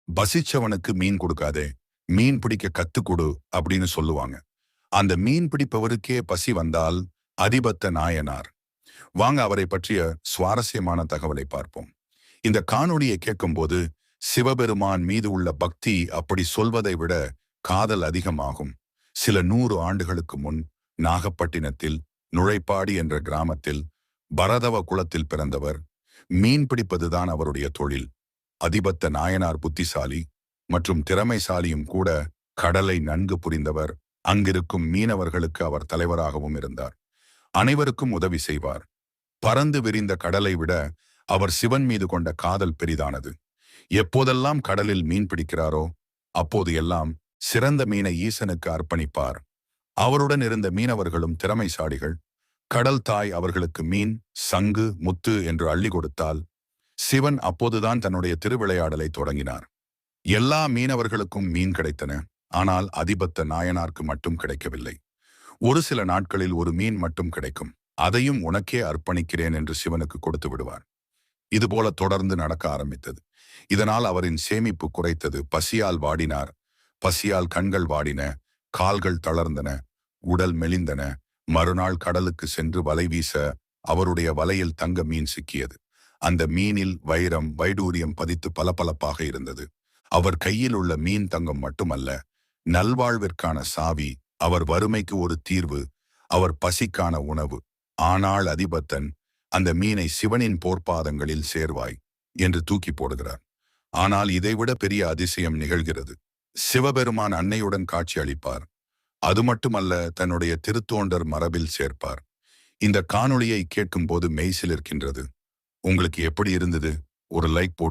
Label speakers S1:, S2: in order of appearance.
S1: பசிச்சவனுக்கு மீன் கொடுக்காதே, மீன் பிடிக்க கத்துக்கொடு அப்படின்னு சொல்லுவாங்க. அந்த மீன் பிடிப்பவருக்கே பசி வந்தால் அதிபத்த நாயனார். வாங்க அவரை பற்றிய சுவாரஸ்யமான தகவலை பார்ப்போம். இந்த காணொளியை கேட்கும்போது சிவபெருமான் மீது உள்ள பக்தி அப்படி சொல்வதை விட காதல் அதிகமாகும். சில 100 ஆண்டுகளுக்கு முன் நாகப்பட்டினத்தில் நுழைப்பாடி என்ற கிராமத்தில் பரதவ குலத்தில் பிறந்தவர். மீன் பிடிப்பதுதான் அவருடைய தொழில். அதிபத்த நாயனார் புத்திசாலி மற்றும் திறமைசாலியும் கூட. கடலை நன்கு புரிந்தவர். அங்கிருக்கும் மீனவர்களுக்கு அவர் தலைவராகவும் இருந்தார். அனைவருக்கும் உதவி செய்வார். பறந்து விரிந்த கடலை விட அவர் சிவன் மீது கொண்ட காதல் பெரிதானது. எப்போதெல்லாம் கடலில் மீன் பிடிக்கிறாரோ அப்போது எல்லாம் சிறந்த மீனை ஈசனுக்கு அர்ப்பணிப்பார். அவருடன் இருந்த மீனவர்களும் திறமைசாலிகள். கடல் தாய் அவர்களுக்கு மீன், சங்கு, முத்து என்று அள்ளி கொடுத்தால் சிவன் அப்போதுதான் தன்னுடைய திருவிளையாடலை தொடங்கினார். எல்லா மீனவர்களுக்கும் மீன் கிடைத்தன. ஆனால் அதிபத்த நாயனாருக்கு மட்டும் கிடைக்கவில்லை. ஒரு சில நாட்களில் ஒரு மீன் மட்டும் கிடைக்கும். அதையும் உனக்கே அர்ப்பணிக்கிறேன் என்று சிவனுக்கு கொடுத்து விடுவார். இதுபோல தொடர்ந்து நடக்க ஆரம்பித்தது. இதனால் அவரின் சேமிப்பு குறைத்தது. பசியால் வாடினார். பசியால் கண்கள் வாடின, கால்கள் தளர்ந்தன, உடல் மெலிந்தன. மறுநாள் கடலுக்கு சென்று வலை வீச அவருடைய வலையில் தங்க மீன் சிக்கியது. அந்த மீனில் வைரம், வைடூரியம் பதித்து பளபளப்பாக இருந்தது. அவர் கையில் உள்ள மீன் தங்கம் மட்டுமல்ல, நல்வாழ்விற்கான சாவி. அவர் வறுமைக்கு ஒரு தீர்வு, அவர் பசிக்கான உணவு. ஆனால் அதிபத்தன் அந்த மீனை சிவனின் போர்ப்பாதங்களில் சேர்வாய் என்று தூக்கி போடுகிறார். ஆனால் இதைவிட பெரிய அதிசயம் நிகழ்கிறது. சிவபெருமான் அன்னையுடன் காட்சி அளிப்பார். அது மட்டுமல்ல, தன்னுடைய திருத்தோண்டர் மரபில் சேர்ப்பார். இந்த காணொளியை கேட்கும் போது மெய்சிலிருக்கின்றது. உங்களுக்கு எப்படி இருந்தது? ஒரு லைக் போட்டு